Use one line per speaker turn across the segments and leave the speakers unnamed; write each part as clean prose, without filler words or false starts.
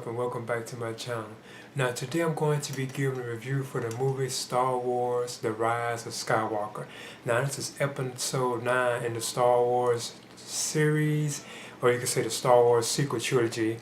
up and welcome back to my channel. Now today I'm going to be giving a review for the movie Star Wars The Rise of Skywalker. Now this is episode 9 in the Star Wars series, or you can say the Star Wars Sequel Trilogy,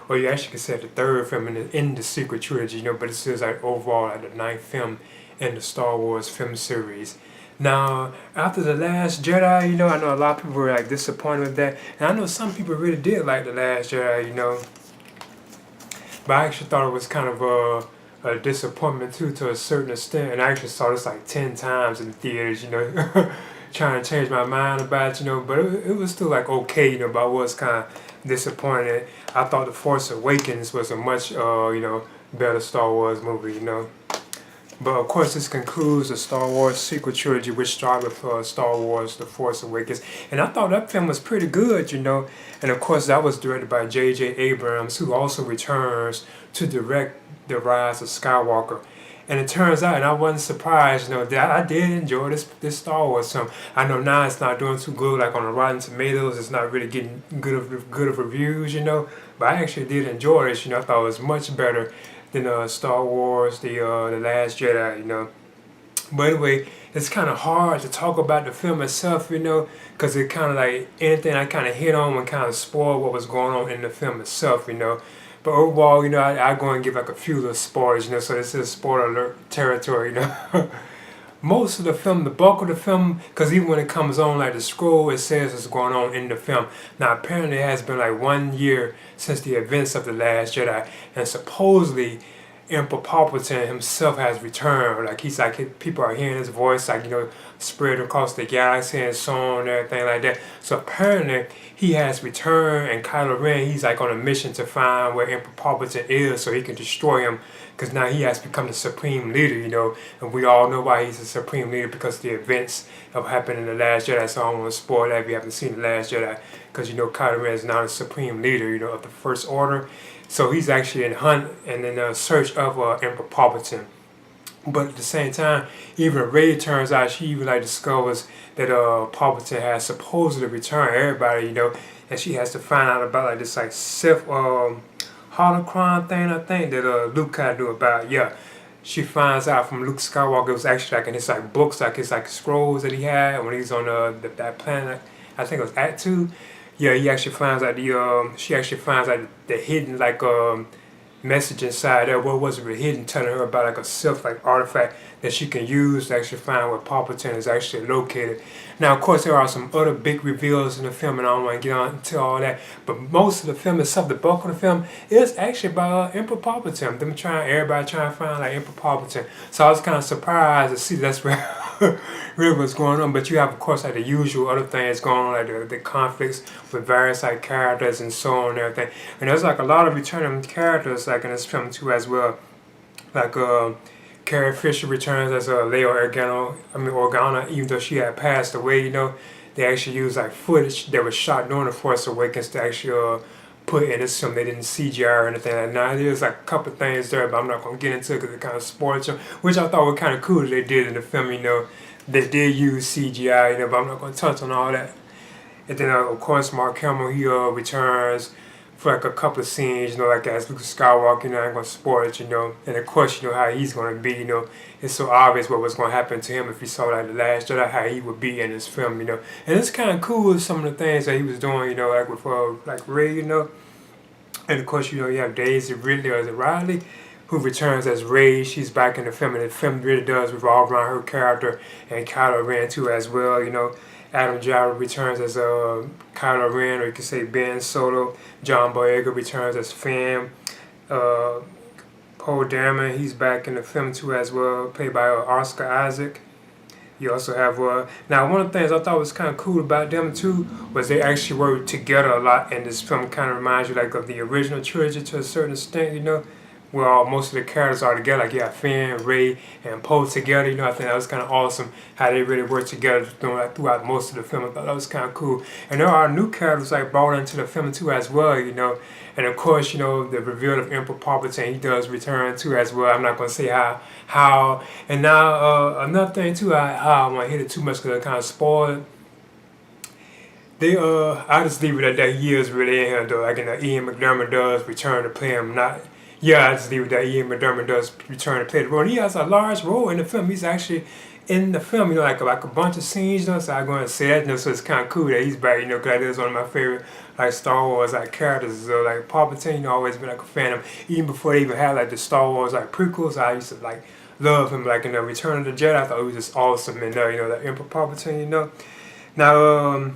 or you actually can say the third film in the Sequel Trilogy, but this is like overall like the 9th film in the Star Wars film series. Now, after The Last Jedi, I know a lot of people were like disappointed with that. And I know some people really did like The Last Jedi, But I actually thought it was kind of a disappointment too, to a certain extent. And I actually saw this like 10 times in the theaters, trying to change my mind about it, but it was still like okay, but I was kind of disappointed. I thought The Force Awakens was a much, better Star Wars movie, But of course, this concludes the Star Wars Sequel Trilogy, which started with Star Wars The Force Awakens. And I thought that film was pretty good, And of course, that was directed by J.J. Abrams, who also returns to direct The Rise of Skywalker. And it turns out, and I wasn't surprised, that I did enjoy this Star Wars film. I know now it's not doing too good, like on the Rotten Tomatoes, it's not really getting good of reviews, But I actually did enjoy it, I thought it was much better than Star Wars, the Last Jedi, But anyway, it's kind of hard to talk about the film itself, because it kind of like anything I kind of hit on would kind of spoil what was going on in the film itself, But overall, I go and give like a few little spoilers, so this is spoiler alert territory, Most of the film, the bulk of the film, because even when it comes on, like the scroll, it says what's going on in the film. Now, apparently it has been like 1 year since the events of The Last Jedi, and supposedly Emperor Palpatine himself has returned. Like he's like, people are hearing his voice, like, spread across the galaxy and so on and everything like that. So apparently he has returned, and Kylo Ren, he's like on a mission to find where Emperor Palpatine is so he can destroy him, because now he has become the supreme leader, and we all know why he's the supreme leader, because the events have happened in The Last Jedi. So I don't want to spoil that if you haven't seen The Last Jedi, because Kylo Ren is now the supreme leader, of the First Order. So he's actually in hunt and in search of Emperor Palpatine. But at the same time, even Rey, turns out, she even like discovers that Palpatine has supposedly returned everybody, and she has to find out about like this like Sith holocron thing, I think, that Luke kind of knew about. Yeah, she finds out from Luke Skywalker it was actually like in his like books, like his like scrolls that he had when he was on that planet. I think it was Actu. Yeah, he actually finds out she actually finds out the hidden like message inside there. What was really hidden, telling her about like a Sith like artifact that she can use to actually find where Palpatine is actually located. Now, of course, there are some other big reveals in the film, and I don't want to get on to all that. But most of the film itself, the bulk of the film, is actually about Emperor Palpatine. Everybody trying to find like Emperor Palpatine. So I was kind of surprised to see that's where really what's going on. But you have, of course, like the usual other things going on, like the conflicts with various like characters and so on and everything. And there's like a lot of returning characters like in this film too as well. Like Carrie Fisher returns as Leia Organa, even though she had passed away, They actually used like footage that was shot during The Force Awakens to actually put in this film. They didn't CGI or anything like that. Now, there's like a couple things there, but I'm not going to get into it because it kind of spoils them, which I thought was kind of cool that they did in the film, They did use CGI, but I'm not going to touch on all that. And then, of course, Mark Hamill, he returns for like a couple of scenes, like as Luke Skywalker, I ain't gonna spoil it, And of course, how he's gonna be, It's so obvious what was gonna happen to him if you saw like The Last Jedi, how he would be in this film, And it's kind of cool some of the things that he was doing, like with like Rey, And of course, you have Daisy Ridley, or is it Riley, who returns as Rey. She's back in the film, and the film really does revolve around her character, and Kylo Ren too as well, Adam Driver returns as Kylo Ren, or you could say Ben Solo. John Boyega returns as Finn. Poe Dameron, he's back in the film too as well, played by Oscar Isaac. You also have now one of the things I thought was kind of cool about them too was they actually worked together a lot in this film. Kind of reminds you like of the original trilogy to a certain extent, where most of the characters are together, like you have Finn, Rey, and Poe together. I think that was kind of awesome how they really worked together throughout most of the film. I thought that was kind of cool. And there are new characters like brought into the film too as well, And of course, the reveal of Emperor Palpatine, he does return too as well. I'm not going to say how. And now another thing too, I don't want to hit it too much because I kind of spoil it. They I just leave it at that he is really in here though. Like Ian McDermott does return to play him. Not yeah, I just leave it that Ian McDermott does return to play the role. And he has a large role in the film. He's actually in the film, like a bunch of scenes, so I'm going to say that, so it's kind of cool that he's back, because that is one of my favorite, like, Star Wars, like, characters, so, like, Palpatine, always been, like, a fan of him, even before they even had, like, the Star Wars, like, prequels, I used to, like, love him, like, in the Return of the Jedi, I thought he was just awesome, and, the Emperor Palpatine, now,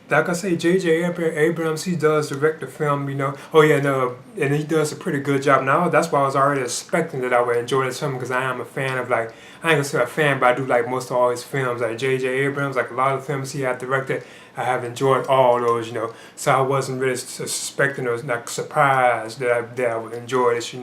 like I say, J.J. Abrams, he does direct the film, Oh yeah, no, and he does a pretty good job. Now that's why I was already expecting that I would enjoy this film because I am a fan of, like, I ain't gonna say a fan, but I do like most of all his films. Like J.J. Abrams, like a lot of the films he had directed, I have enjoyed all those. So I wasn't really suspecting or like surprised that I would enjoy this.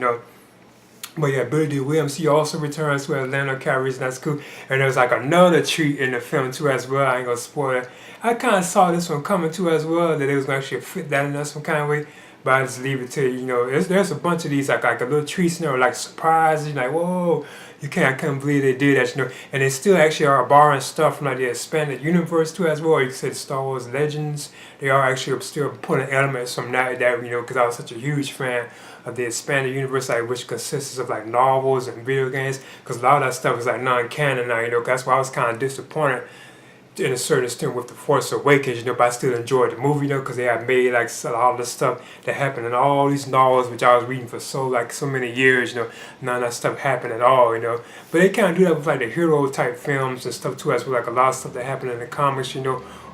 But yeah, Billy D. Williams, he also returns to Atlanta Calrissian. That's cool. And there's like another treat in the film too as well. I ain't gonna spoil it. I kind of saw this one coming too as well, that it was gonna actually fit that in some kind of way. But I just leave it to you. There's a bunch of these like a little treats, like surprises. Like, whoa, I can't believe they did that. And they still actually are borrowing stuff from like the expanded universe too as well. You said Star Wars Legends. They are actually still putting elements from that because I was such a huge fan of the expanded universe, like, which consists of like novels and video games, because a lot of that stuff is like non-canon now, that's why I was kind of disappointed in a certain extent with The Force Awakens, but I still enjoyed the movie, because they had made like a lot of the stuff that happened in all these novels, which I was reading for so many years, none of that stuff happened at all, but they kind of do that with like the hero type films and stuff too, as well, like a lot of stuff that happened in the comics, where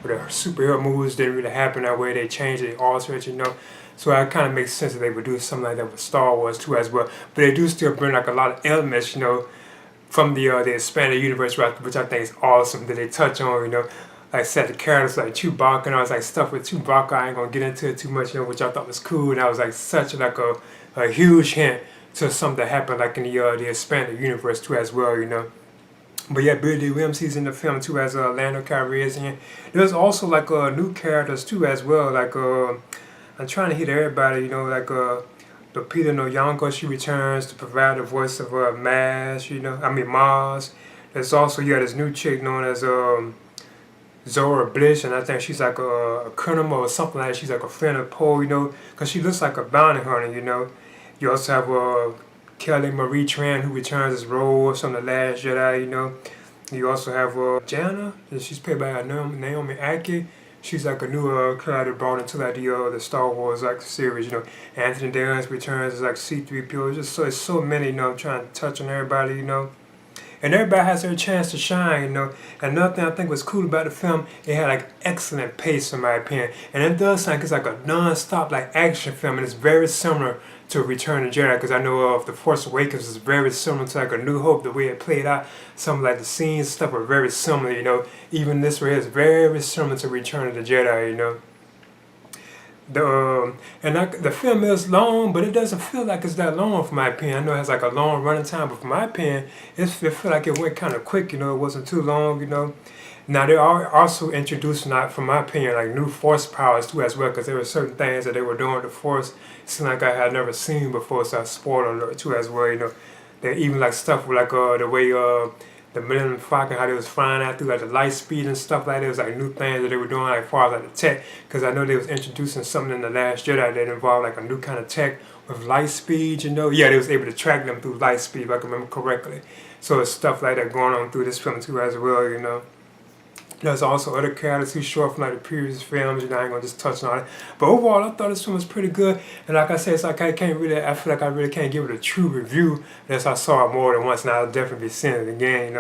the superhero movies didn't really happen that way, they changed it, they altered it, so it kind of makes sense that they would do something like that with Star Wars too as well. But they do still bring like a lot of elements, from the expanded universe, which I think is awesome that they touch on, like I said, the characters like Chewbacca and all this like stuff with Chewbacca. I ain't gonna get into it too much, which I thought was cool. And that was like such like a huge hint to something that happened like in the expanded universe too as well. But yeah, Billy D. Williams, he's in the film too as Lando Calrissian. There's also like new characters too as well, like I'm trying to hit everybody, like Lupita Nyong'o, she returns to provide the voice of Maz. There's also this new chick known as Zora Bliss, and I think she's like a criminal or something like that. She's like a friend of Poe, because she looks like a bounty hunter. You also have Kelly Marie Tran, who returns as Rose from The Last Jedi. You also have Jana, and she's played by Naomi Ackie. She's like a new character brought into like the Star Wars like series. Anthony Daniels returns as like C-3PO. It's so many. I'm trying to touch on everybody. And everybody has their chance to shine. And another thing I think was cool about the film, it had like excellent pace in my opinion. And it does sound like it's like a non-stop like action film, and it's very similar to Return of the Jedi, because I know The Force Awakens is very similar to like A New Hope, the way it played out. Some of like the scenes and stuff are very similar, Even this way is very similar to Return of the Jedi, The film is long, but it doesn't feel like it's that long, for my opinion. I know it has like a long running time, but for my opinion, it felt like it went kind of quick. It wasn't too long. Now they are also introducing, from my opinion, like new Force powers too as well, because there were certain things that they were doing with the Force, seemed like I had never seen before. So I spoiled alert too as well. They even like stuff with like the way the Millennium Falcon, how they was flying out through like the light speed and stuff like that. It was like new things that they were doing like as far as like the tech, because I know they was introducing something in The Last Jedi that involved like a new kind of tech with light speed. Yeah, they was able to track them through light speed, if I can remember correctly. So it's stuff like that going on through this film too as well. There's also other characters who show up from like the previous films, I ain't gonna just touch on it. But overall, I thought this film was pretty good. And like I said, it's like I feel like I really can't give it a true review unless I saw it more than once, and I'll definitely be seeing it again,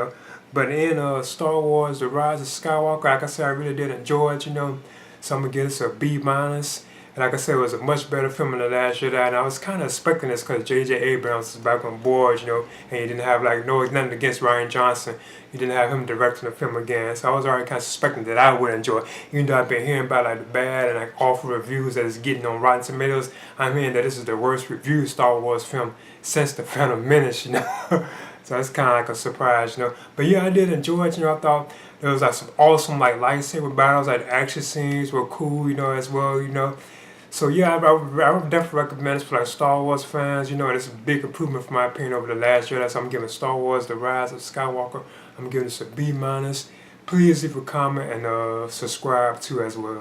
But in Star Wars, The Rise of Skywalker, like I said, I really did enjoy it, So I'm gonna give this a B minus. And like I said, it was a much better film than The Last Jedi, and I was kind of expecting this because J.J. Abrams was back on board, and he didn't have nothing against Rian Johnson. He didn't have him directing the film again, so I was already kind of suspecting that I would enjoy it. Even though I've been hearing about like the bad and like awful reviews that it's getting on Rotten Tomatoes, I'm hearing that this is the worst reviewed Star Wars film since The Phantom Menace, So that's kind of like a surprise, But yeah, I did enjoy it, I thought there was like some awesome like lightsaber battles, like the action scenes were cool, as well, So yeah, I would definitely recommend this for like Star Wars fans. It's a big improvement for my opinion over The Last Jedi. So I'm giving Star Wars: The Rise of Skywalker, I'm giving this a B minus. Please leave a comment and subscribe too as well.